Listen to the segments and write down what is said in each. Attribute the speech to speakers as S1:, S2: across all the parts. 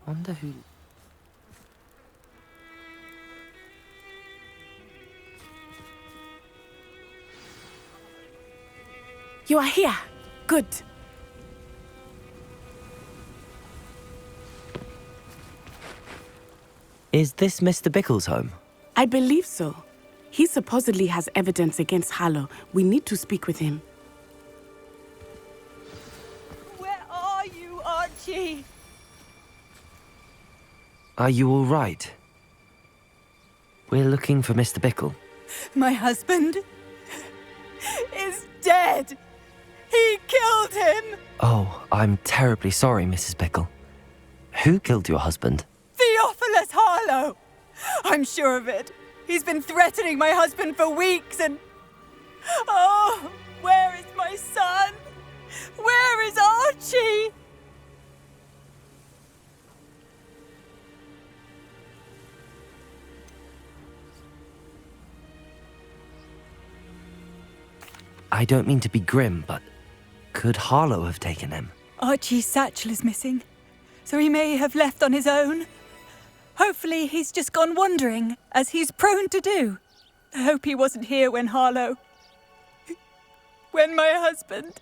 S1: Wonder who...
S2: You are here. Good.
S1: Is this Mr. Bickle's home?
S2: I believe so. He supposedly has evidence against Harlow. We need to speak with him.
S3: Where are you, Archie?
S1: Are you all right? We're looking for Mr. Bickle.
S3: My husband is dead. He killed him.
S1: Oh, I'm terribly sorry, Mrs. Bickle. Who killed your husband?
S3: Theophilus Harlow. I'm sure of it. He's been threatening my husband for weeks and... Oh, where is my son? Where is Archie?
S1: I don't mean to be grim, but could Harlow have taken him?
S3: Archie's satchel is missing, so he may have left on his own. Hopefully he's just gone wandering, as he's prone to do. I hope he wasn't here when Harlow... when my husband...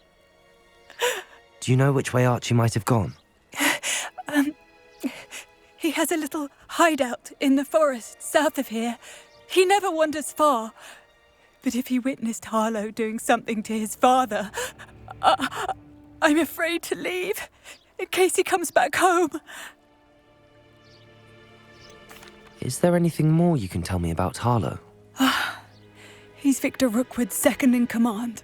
S1: Do you know which way Archie might have gone?
S3: He has a little hideout in the forest south of here. He never wanders far. But if he witnessed Harlow doing something to his father, I'm afraid to leave, in case he comes back home.
S1: Is there anything more you can tell me about Harlow?
S3: He's Victor Rookwood's second in command.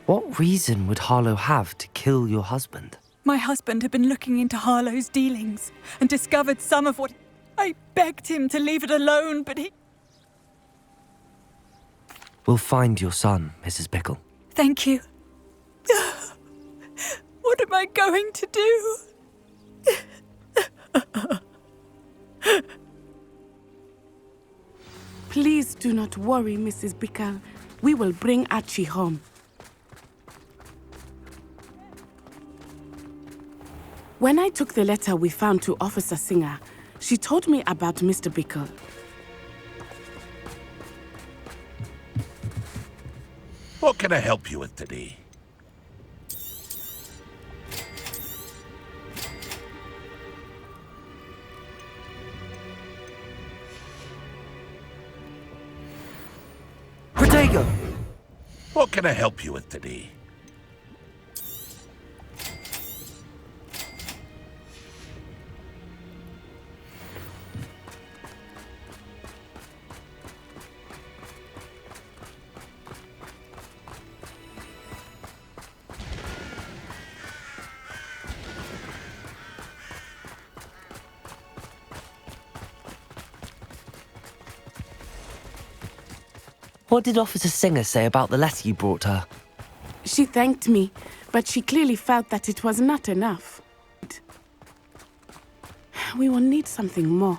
S1: What reason would Harlow have to kill your husband?
S3: My husband had been looking into Harlow's dealings and discovered some of what... I begged him to leave it alone, but he...
S1: We'll find your son, Mrs. Bickle.
S3: Thank you. What am I going to do?
S2: Please do not worry, Mrs. Bickle. We will bring Archie home. When I took the letter we found to Officer Singer, she told me about Mr. Bickle.
S4: What can I help you with today?
S1: Protego!
S4: What can I help you with today?
S1: What did Officer Singer say about the letter you brought her?
S2: She thanked me, but she clearly felt that it was not enough. We will need something more.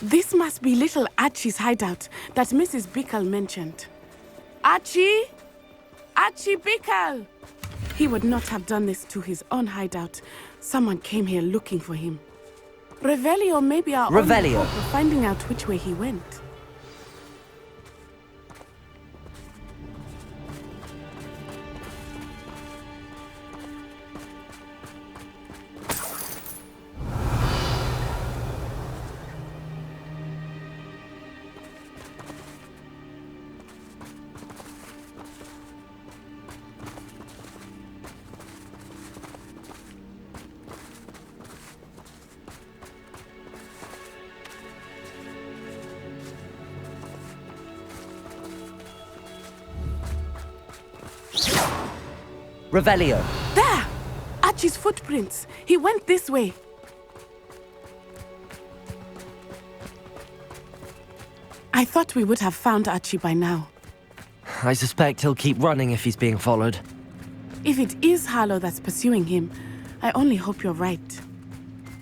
S2: This must be little Archie's hideout that Mrs. Bickle mentioned. Archie? Archie Bickle! He would not have done this to his own hideout. Someone came here looking for him. Revelio may be our only hope of finding out which way he went.
S1: Revelio.
S2: There! Archie's footprints. He went this way. I thought we would have found Archie by now.
S1: I suspect he'll keep running if he's being followed.
S2: If it is Harlow that's pursuing him, I only hope you're right.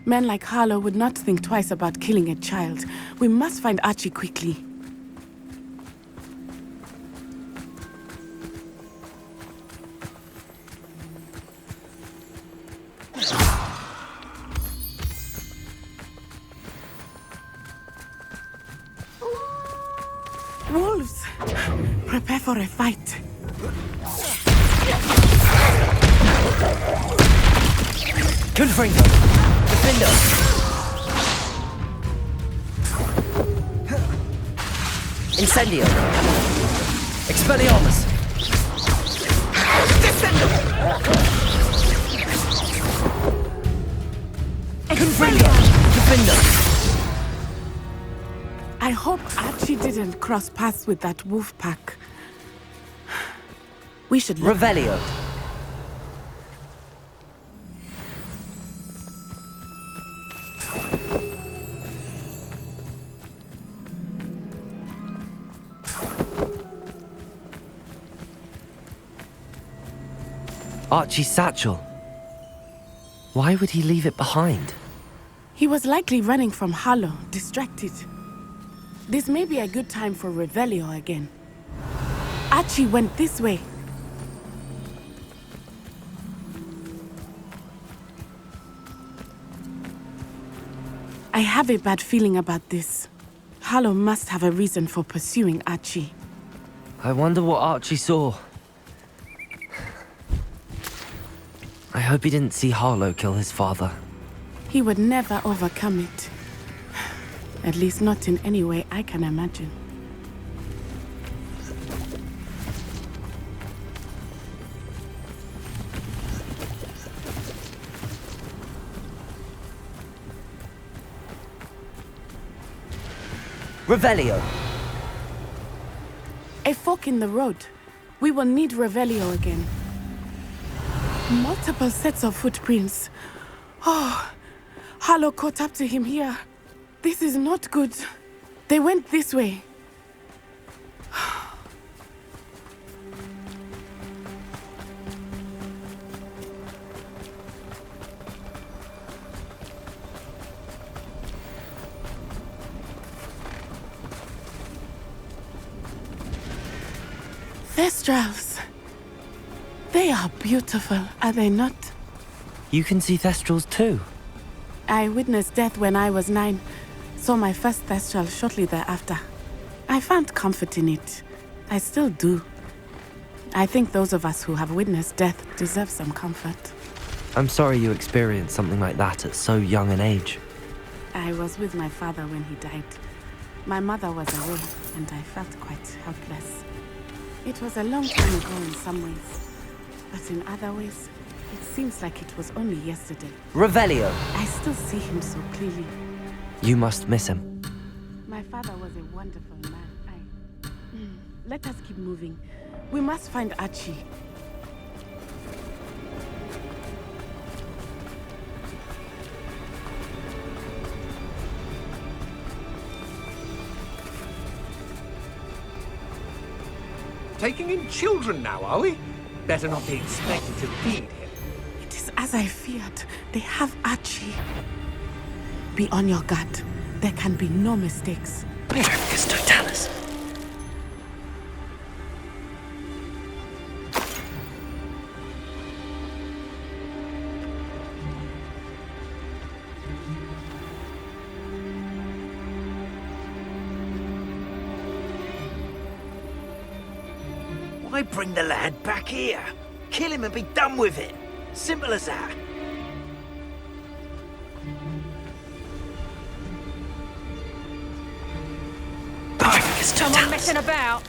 S2: Men like Harlow would not think twice about killing a child. We must find Archie quickly. Wolves! Prepare for a fight.
S1: Confringo! Defender! Incendio! Expelliarmus! Confringo! Defender!
S2: I hope Archie didn't cross paths with that wolf pack. We should look.
S1: Revelio! Archie's satchel. Why would he leave it behind?
S2: He was likely running from Harlow, distracted. This may be a good time for Revelio again. Archie went this way. I have a bad feeling about this. Harlow must have a reason for pursuing Archie.
S1: I wonder what Archie saw. I hope he didn't see Harlow kill his father.
S2: He would never overcome it. At least not in any way I can imagine.
S1: Revelio!
S2: A fork in the road. We will need Revelio again. Multiple sets of footprints. Oh, Harlow caught up to him here. This is not good. They went this way. Thestrals. They are beautiful, are they not?
S1: You can see Thestrals too.
S2: I witnessed death when I was 9. Saw my first Thestral shortly thereafter. I found comfort in it. I still do. I think those of us who have witnessed death deserve some comfort.
S1: I'm sorry you experienced something like that at so young an age.
S2: I was with my father when he died. My mother was away, and I felt quite helpless. It was a long time ago in some ways, but in other ways, it seems like it was only yesterday.
S1: Revelio!
S2: I still see him so clearly.
S1: You must miss him.
S2: My father was a wonderful man. Let us keep moving. We must find Archie.
S5: Taking in children now, are we? Better not be expected to feed him.
S2: It is as I feared. They have Archie. Be on your guard. There can be no mistakes.
S1: Perfecus totalis.
S6: Why bring the lad back here? Kill him and be done with it. Simple as that.
S1: Perfecus
S3: Someone
S1: totalis.
S3: messing about.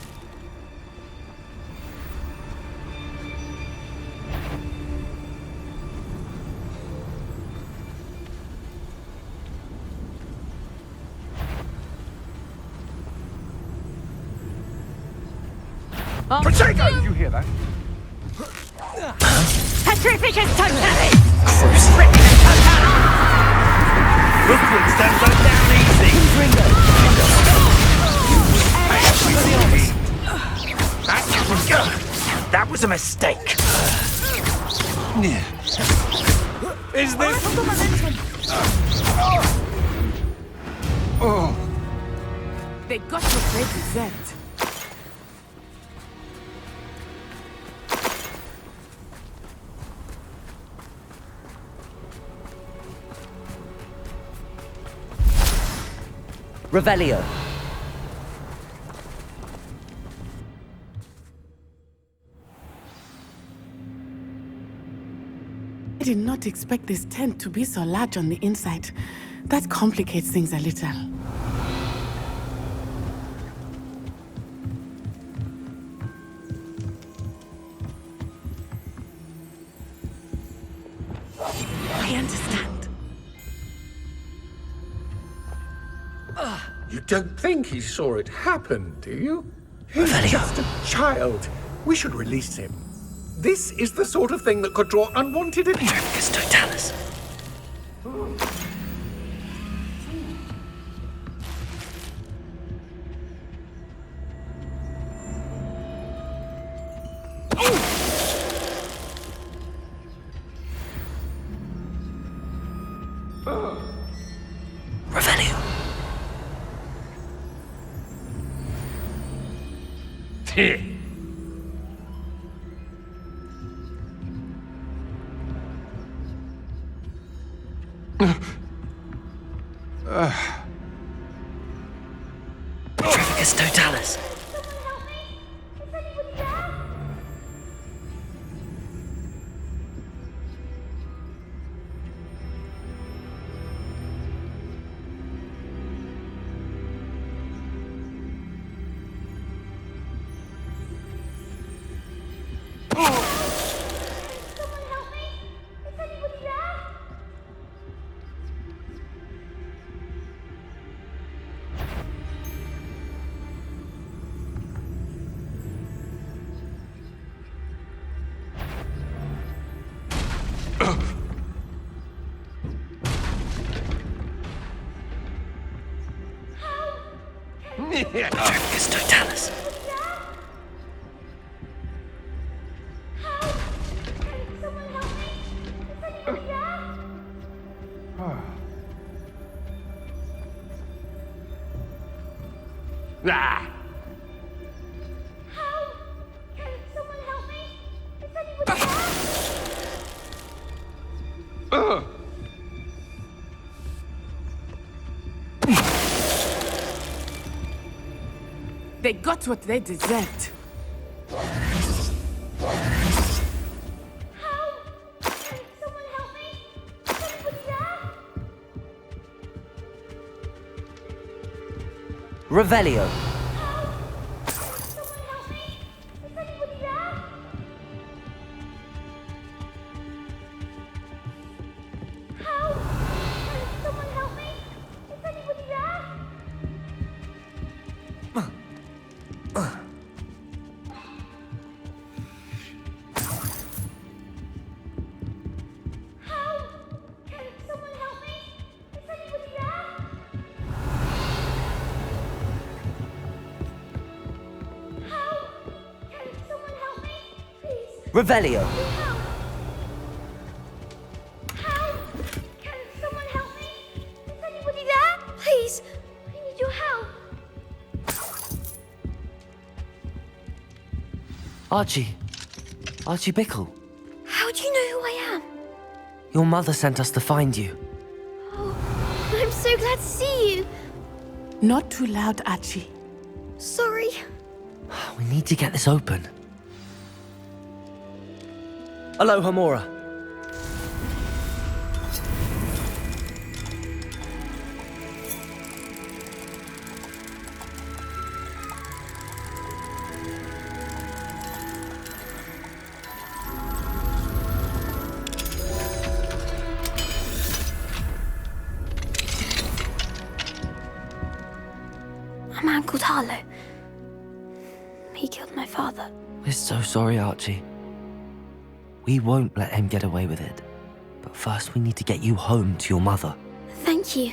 S5: Potato! Did you hear that?
S3: Petrificus totalis!
S6: Brooklyn don't go down easy. That was a mistake.
S5: Is this...
S2: They got what they deserved.
S1: Revelio.
S2: I did not expect this tent to be so large on the inside. That complicates things a little. I understand.
S5: You don't think he saw it happen, do you? He's just a child. We should release him. This is the sort of thing that could draw unwanted attention.
S1: Totalis. Revelio. Petrificus Totalis. Petrificus Totalis.
S5: Ah!
S2: They got what they deserved.
S1: Revelio. Revelio.
S7: Help! Can someone help me? Is anybody there? Please, I need your help.
S1: Archie. Archie Bickle.
S7: How do you know who I am?
S1: Your mother sent us to find you.
S7: Oh, I'm so glad to see you.
S2: Not too loud, Archie.
S7: Sorry.
S1: We need to get this open. Aloha, Mora.
S7: A man called Harlow. He killed my father.
S1: We're so sorry, Archie. We won't let him get away with it. But first we need to get you home to your mother.
S7: Thank you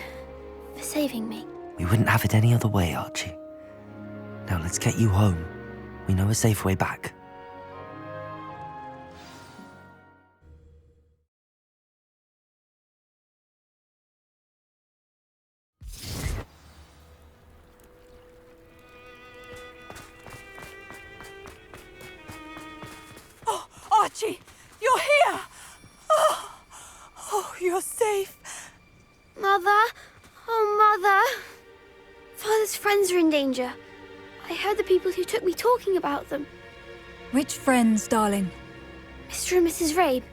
S7: for saving me.
S1: We wouldn't have it any other way, Archie. Now let's get you home. We know a safe way back.
S3: Oh, Archie! You're here! Oh, you're safe.
S7: Mother? Oh, Mother. Father's friends are in danger. I heard the people who took me talking about them.
S3: Which friends, darling?
S7: Mr. and Mrs. Rabe.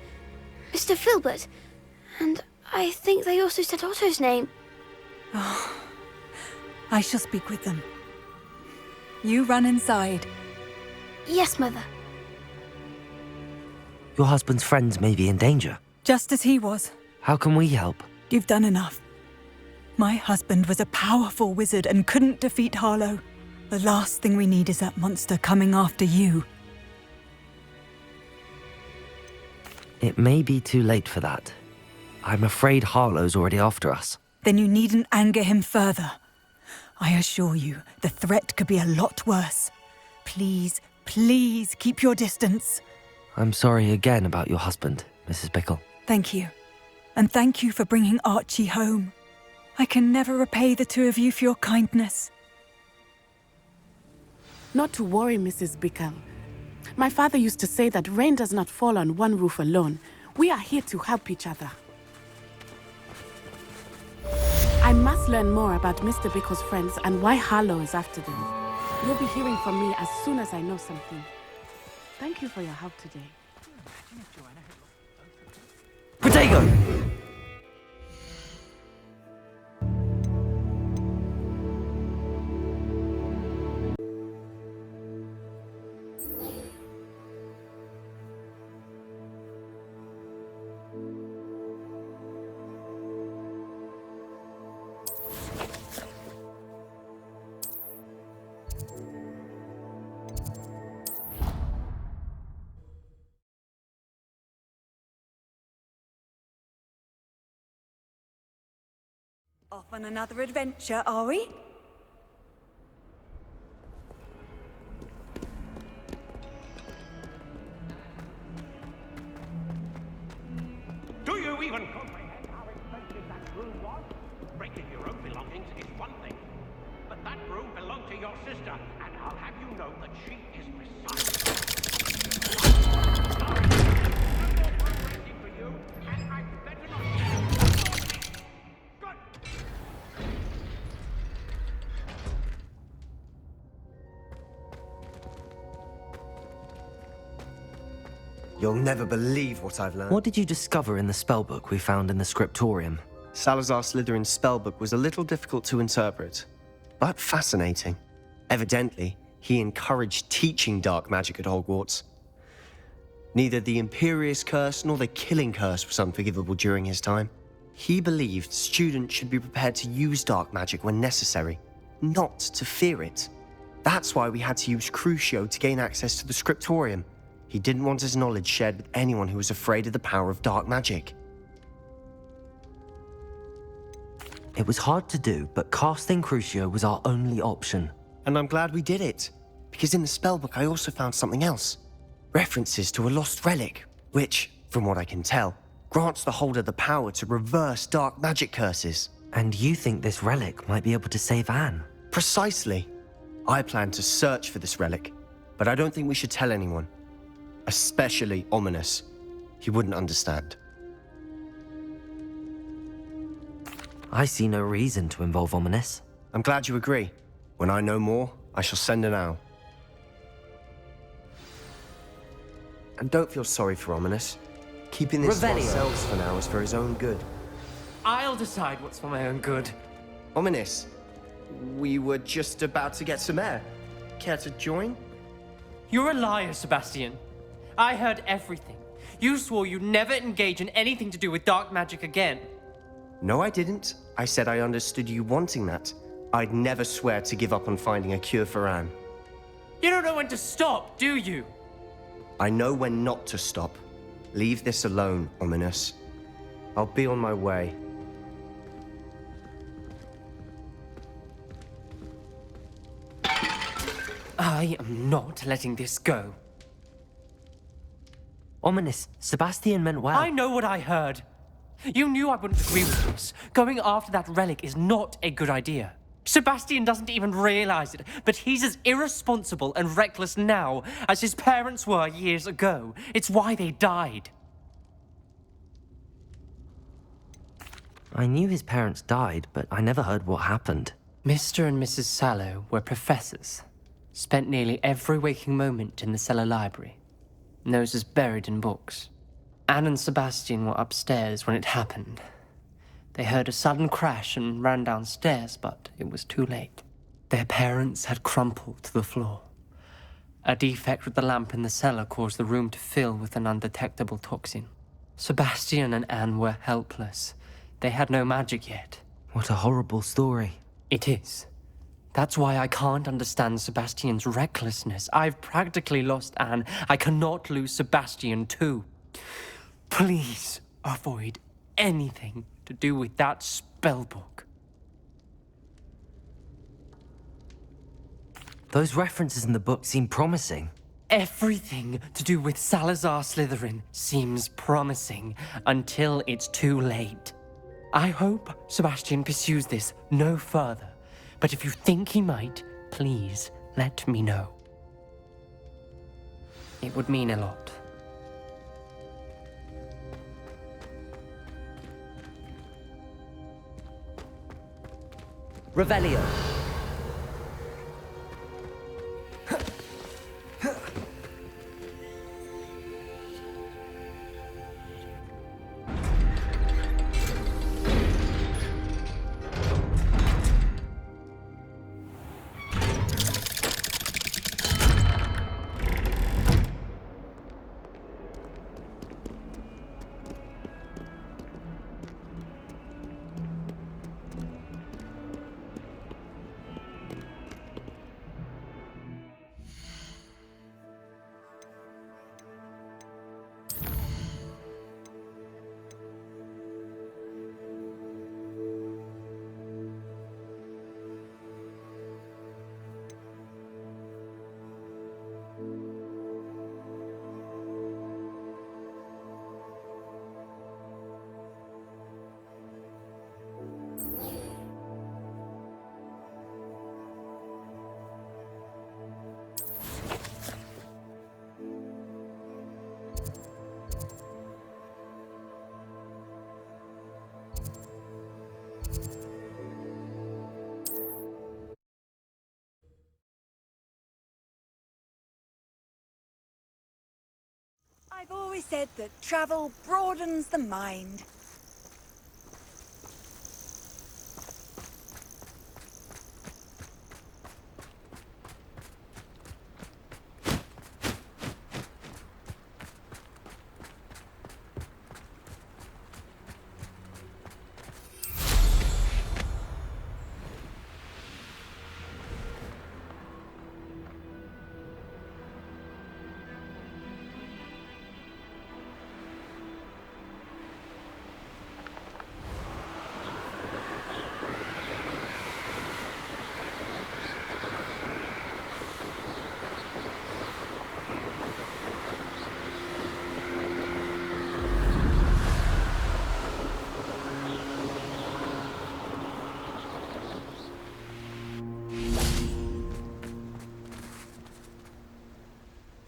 S7: Mr. Filbert. And I think they also said Otto's name.
S3: I shall speak with them. You run inside.
S7: Yes, Mother.
S1: Your husband's friends may be in danger.
S3: Just as he was.
S1: How can we help?
S3: You've done enough. My husband was a powerful wizard and couldn't defeat Harlow. The last thing we need is that monster coming after you.
S1: It may be too late for that. I'm afraid Harlow's already after us.
S3: Then you needn't anger him further. I assure you, the threat could be a lot worse. Please, please keep your distance.
S1: I'm sorry again about your husband, Mrs. Bickle.
S3: Thank you. And thank you for bringing Archie home. I can never repay the two of you for your kindness.
S2: Not to worry, Mrs. Bickle. My father used to say that rain does not fall on one roof alone. We are here to help each other. I must learn more about Mr. Bickle's friends and why Harlow is after them. You'll be hearing from me as soon as I know something. Thank you for your help today.
S1: Potato!
S3: Off on another adventure, are we?
S8: Do you even comprehend how expensive that broom was? Breaking your own belongings is one thing, but that broom belonged to your sister, and I'll have you know that she is beside you. Sorry, no more broom renting for you, and I better not. Good.
S9: You'll never believe what I've learned.
S1: What did you discover in the spellbook we found in the scriptorium?
S9: Salazar Slytherin's spellbook was a little difficult to interpret, but fascinating. Evidently, he encouraged teaching dark magic at Hogwarts. Neither the Imperious Curse nor the Killing Curse was unforgivable during his time. He believed students should be prepared to use dark magic when necessary, not to fear it. That's why we had to use Crucio to gain access to the scriptorium. He didn't want his knowledge shared with anyone who was afraid of the power of dark magic.
S1: It was hard to do, but casting Crucio was our only option.
S9: And I'm glad we did it, because in the spellbook I also found something else. References to a lost relic, which, from what I can tell, grants the holder the power to reverse dark magic curses.
S1: And you think this relic might be able to save Anne?
S9: Precisely. I plan to search for this relic, but I don't think we should tell anyone. Especially Ominous. He wouldn't understand.
S1: I see no reason to involve Ominous.
S9: I'm glad you agree. When I know more, I shall send an owl. And don't feel sorry for Ominous. Keeping this to ourselves for now is for his own good.
S10: I'll decide what's for my own good.
S9: Ominous, we were just about to get some air. Care to join?
S10: You're a liar, Sebastian. I heard everything. You swore you'd never engage in anything to do with dark magic again.
S9: No, I didn't. I said I understood you wanting that. I'd never swear to give up on finding a cure for Anne.
S10: You don't know when to stop, do you?
S9: I know when not to stop. Leave this alone, Ominous. I'll be on my way.
S10: I am not letting this go.
S1: Ominous, Sebastian meant well.
S10: I know what I heard. You knew I wouldn't agree with this. Going after that relic is not a good idea. Sebastian doesn't even realize it, but he's as irresponsible and reckless now as his parents were years ago. It's why they died.
S1: I knew his parents died, but I never heard what happened.
S10: Mr. and Mrs. Sallow were professors. Spent nearly every waking moment in the cellar library. Noses buried in books. Anne and Sebastian were upstairs when it happened. They heard a sudden crash and ran downstairs, but it was too late. Their parents had crumpled to the floor. A defect with the lamp in the cellar caused the room to fill with an undetectable toxin. Sebastian and Anne were helpless. They had no magic yet.
S1: What a horrible story.
S10: It is. That's why I can't understand Sebastian's recklessness. I've practically lost Anne. I cannot lose Sebastian too. Please avoid anything to do with that spellbook.
S1: Those references in the book seem promising.
S10: Everything to do with Salazar Slytherin seems promising until it's too late. I hope Sebastian pursues this no further, but if you think he might, please let me know. It would mean a lot.
S1: Revelio.
S3: I've always said that travel broadens the mind.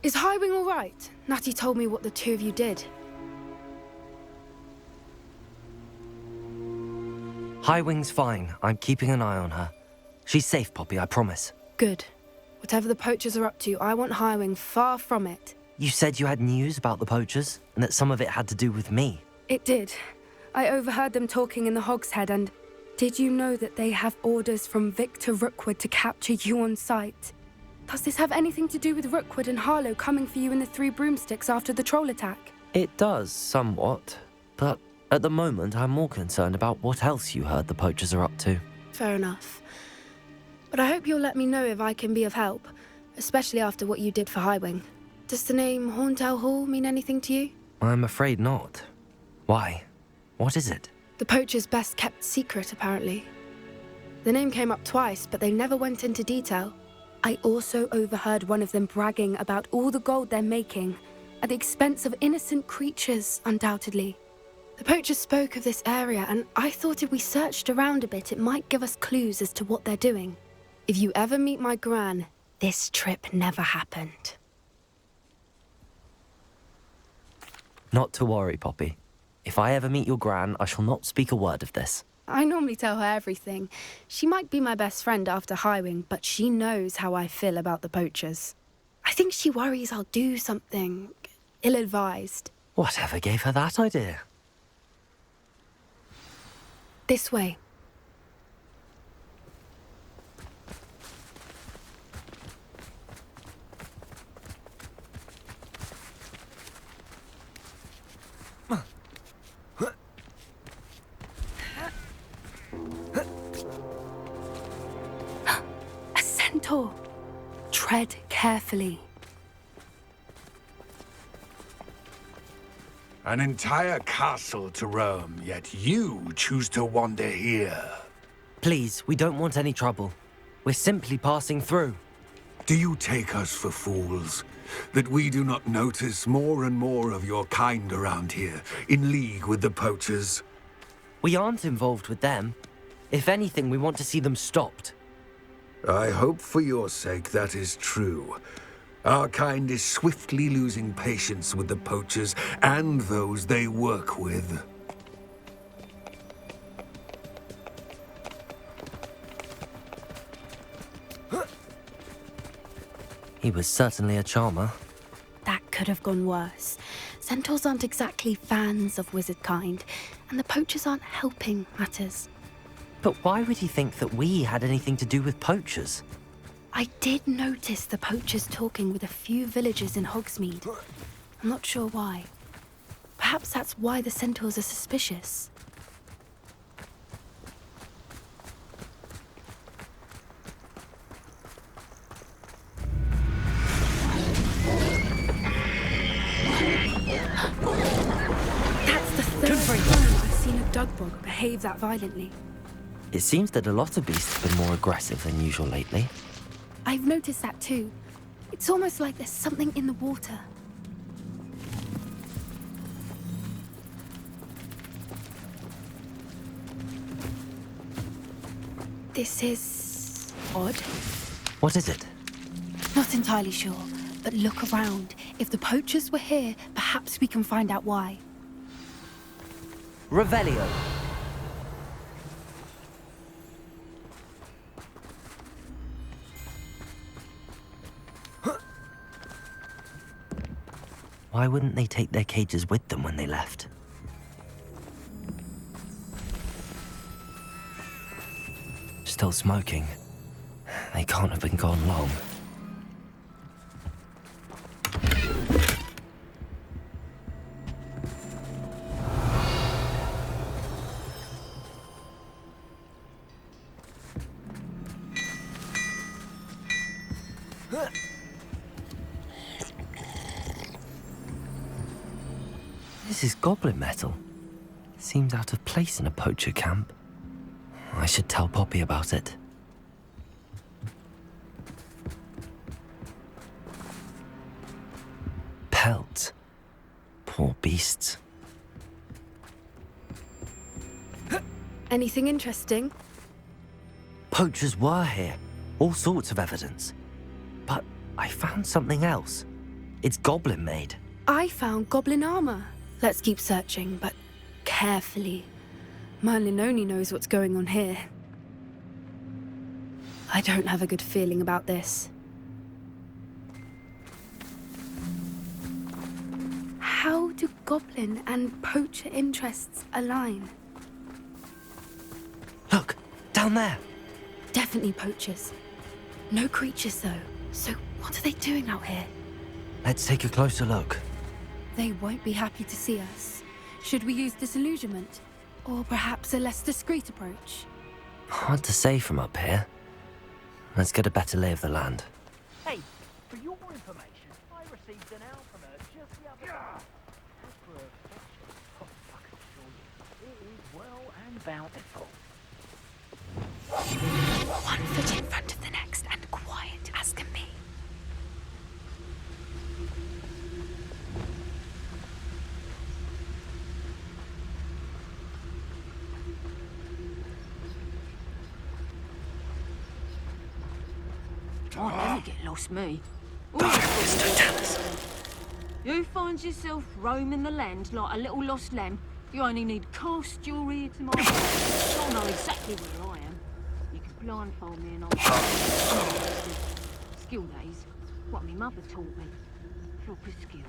S11: Is Highwing all right? Natty told me what the two of you did.
S1: Highwing's fine. I'm keeping an eye on her. She's safe, Poppy, I promise.
S11: Good. Whatever the poachers are up to, I want Highwing far from it.
S1: You said you had news about the poachers, and that some of it had to do with me.
S11: It did. I overheard them talking in the Hogshead, and did you know that they have orders from Victor Rookwood to capture you on sight? Does this have anything to do with Rookwood and Harlow coming for you in the Three Broomsticks after the troll attack?
S1: It does, somewhat. But at the moment, I'm more concerned about what else you heard the poachers are up to.
S11: Fair enough. But I hope you'll let me know if I can be of help, especially after what you did for Highwing. Does the name Horntail Hall mean anything to you?
S1: I'm afraid not. Why? What is it?
S11: The poachers' best-kept secret, apparently. The name came up twice, but they never went into detail. I also overheard one of them bragging about all the gold they're making, at the expense of innocent creatures, undoubtedly. The poachers spoke of this area, and I thought if we searched around a bit, it might give us clues as to what they're doing. If you ever meet my gran, this trip never happened.
S1: Not to worry, Poppy. If I ever meet your gran, I shall not speak a word of this.
S11: I normally tell her everything. She might be my best friend after Highwing, but she knows how I feel about the poachers. I think she worries I'll do something ill-advised.
S1: Whatever gave her that idea?
S11: This way. A centaur. Tread carefully.
S5: An entire castle to roam, yet you choose to wander here.
S1: Please, we don't want any trouble. We're simply passing through.
S5: Do you take us for fools? That we do not notice more and more of your kind around here, in league with the poachers?
S1: We aren't involved with them. If anything, we want to see them stopped.
S5: I hope for your sake that is true. Our kind is swiftly losing patience with the poachers and those they work with.
S1: He was certainly a charmer.
S11: That could have gone worse. Centaurs aren't exactly fans of wizard kind, and the poachers aren't helping matters.
S1: But why would he think that we had anything to do with poachers?
S11: I did notice the poachers talking with a few villagers in Hogsmeade. I'm not sure why. Perhaps that's why the centaurs are suspicious. That's the third time I've seen a dugbog behave that violently.
S1: It seems that a lot of beasts have been more aggressive than usual lately.
S11: I've noticed that too. It's almost like there's something in the water. This is odd.
S1: What is it?
S11: Not entirely sure, but look around. If the poachers were here, perhaps we can find out why.
S1: Revelio. Why wouldn't they take their cages with them when they left? Still smoking. They can't have been gone long. This is goblin metal. Seems out of place in a poacher camp. I should tell Poppy about it. Pelt. Poor beasts.
S11: Anything interesting?
S1: Poachers were here. All sorts of evidence. But I found something else. It's goblin made.
S11: I found goblin armor. Let's keep searching, but carefully. Merlin only knows what's going on here. I don't have a good feeling about this. How do goblin and poacher interests align?
S1: Look, down there.
S11: Definitely poachers. No creatures, though. So what are they doing out here?
S1: Let's take a closer look.
S11: They won't be happy to see us. Should we use disillusionment? Or perhaps a less discreet approach?
S1: Hard to say from up here. Let's get a better lay of the land.
S6: Hey, for your information, I received an owl from her just the other day. As for her affection, I can assure you, it is well and bountiful.
S11: One foot in front of the next and quiet as can be.
S12: I'll never get lost, me. You find yourself roaming the land like a little lost lamb, you only need cast your ear to my voice. I'll know exactly where I am. You can blindfold me and I'll... Skill days. What me mother taught me. Proper skill.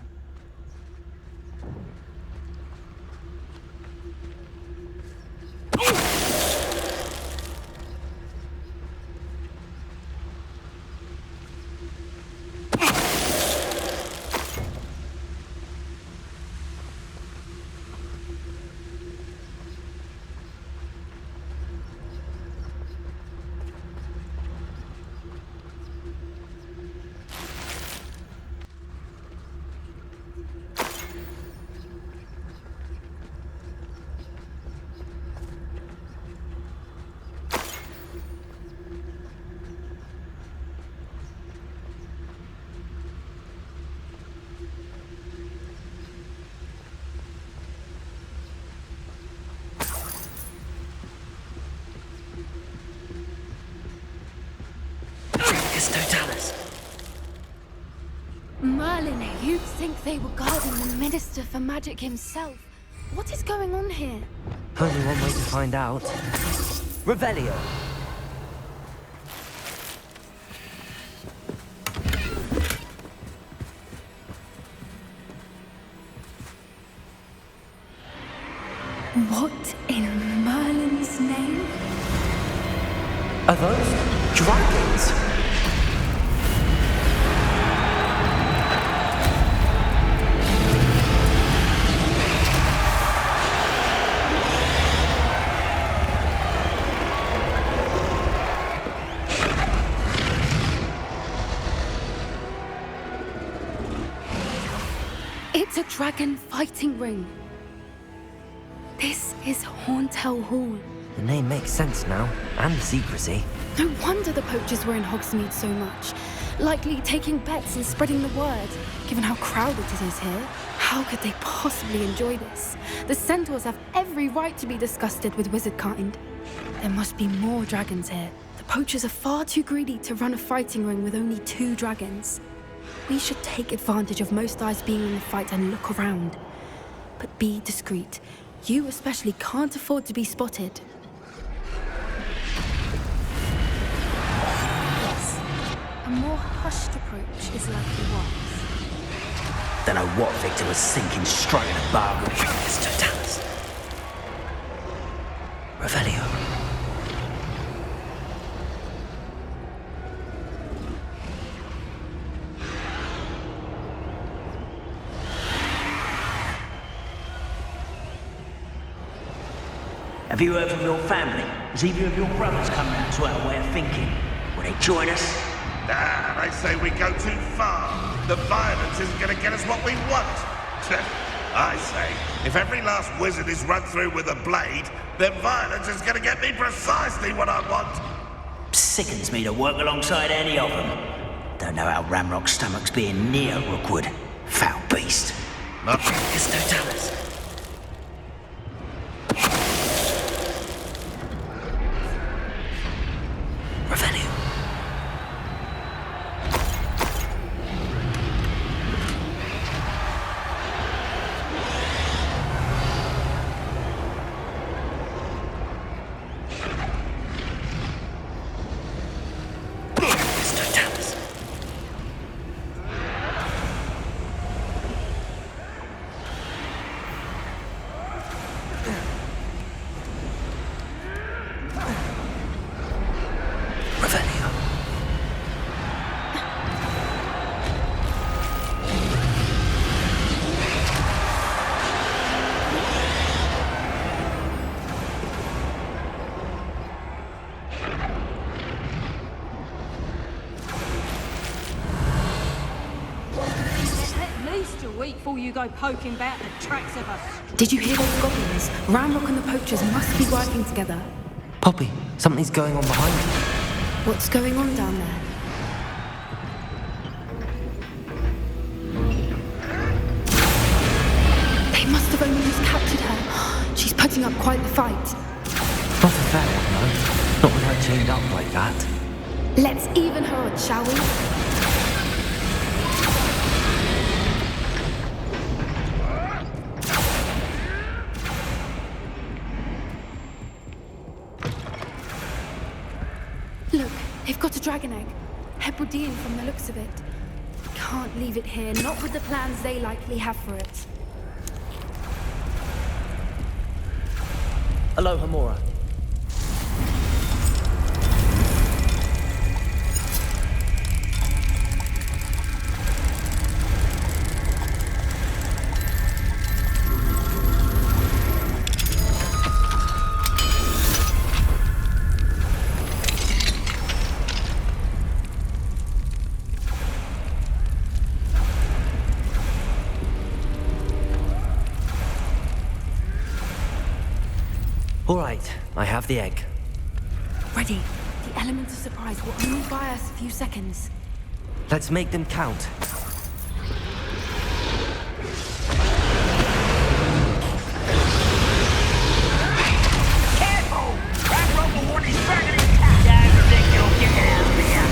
S1: Totalis.
S11: Merlin, you'd think they were guarding the Minister for Magic himself. What is going on here?
S1: Only one way to find out. Revelio.
S11: What in Merlin's name?
S1: Are those dragons?
S11: It's a dragon fighting ring. This is Hauntel Hall.
S1: The name makes sense now, and the secrecy.
S11: No wonder the poachers were in Hogsmeade so much. Likely taking bets and spreading the word, given how crowded it is here. How could they possibly enjoy this? The centaurs have every right to be disgusted with wizardkind. There must be more dragons here. The poachers are far too greedy to run a fighting ring with only 2 dragons. We should take advantage of most eyes being in the fight and look around. But be discreet. You especially can't afford to be spotted. Yes, a more hushed approach is likely wise.
S6: Don't know what Victor was thinking, striking a bargain.
S1: It's Totalis. Revelio.
S6: Have you heard from your family? Has either of your brothers come round to our way of thinking? Will they join us?
S4: Nah, they say we go too far. The violence isn't going to get us what we want. I say, if every last wizard is run through with a blade, then violence is going to get me precisely what I want.
S6: Sickens me to work alongside any of them. Don't know how Ramrock's stomach's being near Rookwood. Foul beast.
S1: It's Totalis. Revelio. It's Totalis. Revelio.
S12: At least a week before you go poking about the tracks of us.
S11: Did you hear those goblins? Ramrock and the poachers must be working together.
S1: Poppy, something's going on behind you.
S11: What's going on down there? They must have only just captured her. She's putting up quite the fight.
S1: Not a fair one, though. Not with her chained up like that.
S11: Let's even her odds, shall we? Look, they've got a dragon egg. Hebridean from the looks of it. Can't leave it here, not with the plans they likely have for it.
S1: Hello, Hamora. All right, I have the egg.
S11: Ready. The element of surprise will only buy us a few seconds.
S1: Let's make them count.
S6: Careful! Ramrock will want his dragon intact. Don't think you'll get out of here.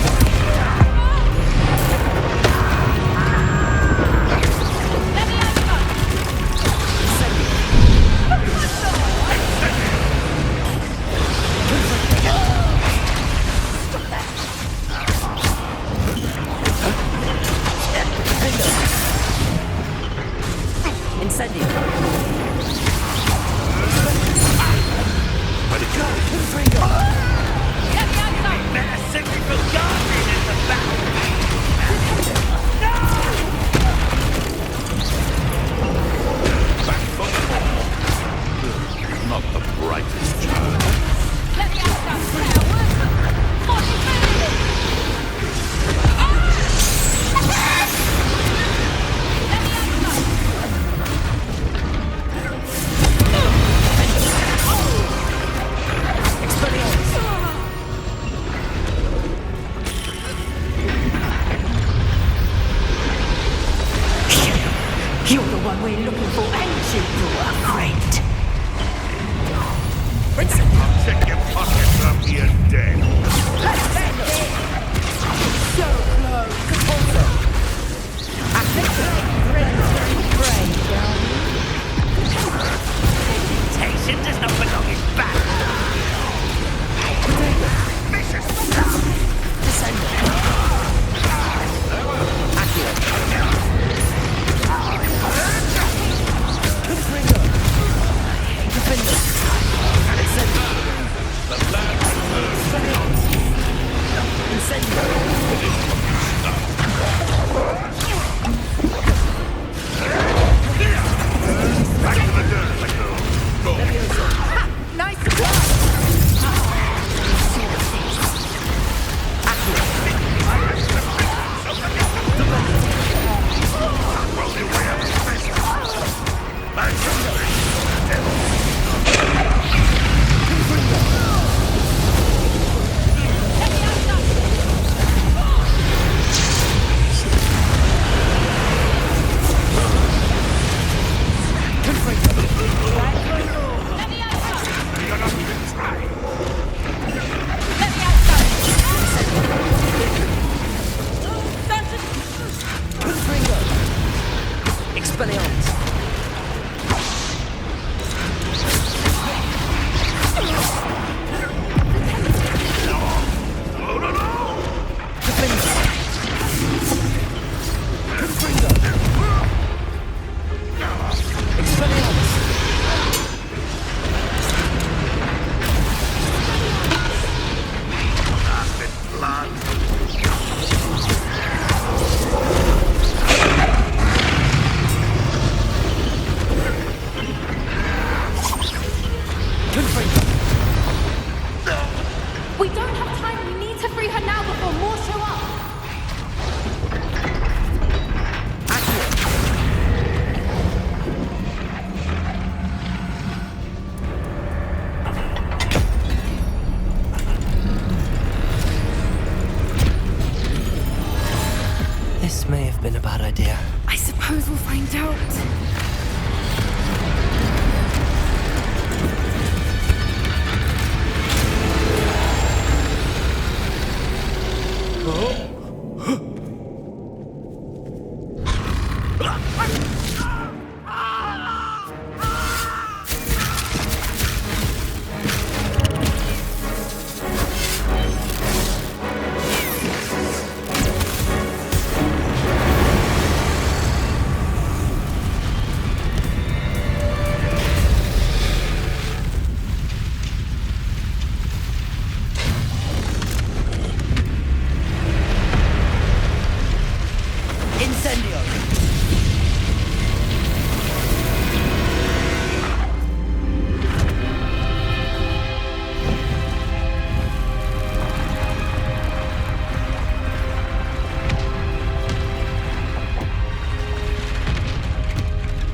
S1: This may have been a bad idea.
S11: I suppose we'll find out.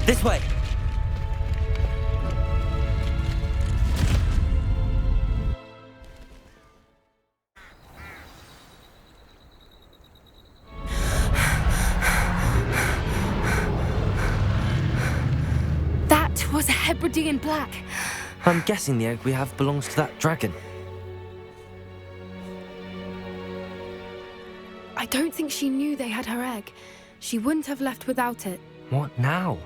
S1: This way!
S11: That was a Hebridean black.
S1: I'm guessing the egg we have belongs to that dragon.
S11: I don't think she knew they had her egg. She wouldn't have left without it.
S1: What now?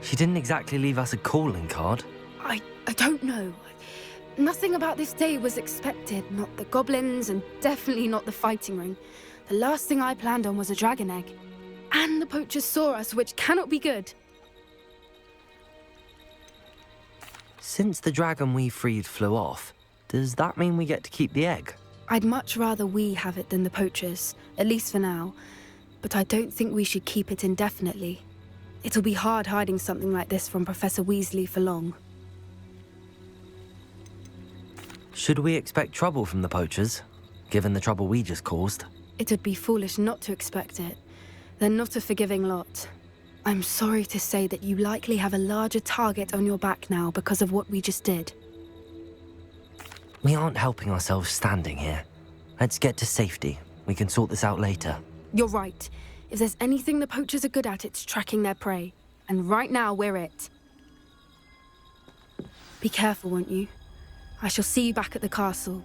S1: She didn't exactly leave us a calling card.
S11: I don't know. Nothing about this day was expected. Not the goblins, and definitely not the fighting ring. The last thing I planned on was a dragon egg. And the poachers saw us, which cannot be good.
S1: Since the dragon we freed flew off, does that mean we get to keep the egg?
S11: I'd much rather we have it than the poachers, at least for now. But I don't think we should keep it indefinitely. It'll be hard hiding something like this from Professor Weasley for long.
S1: Should we expect trouble from the poachers, given the trouble we just caused?
S11: It would be foolish not to expect it. They're not a forgiving lot. I'm sorry to say that you likely have a larger target on your back now because of what we just did.
S1: We aren't helping ourselves standing here. Let's get to safety. We can sort this out later.
S11: You're right. If there's anything the poachers are good at, it's tracking their prey. And right now, we're it. Be careful, won't you? I shall see you back at the castle.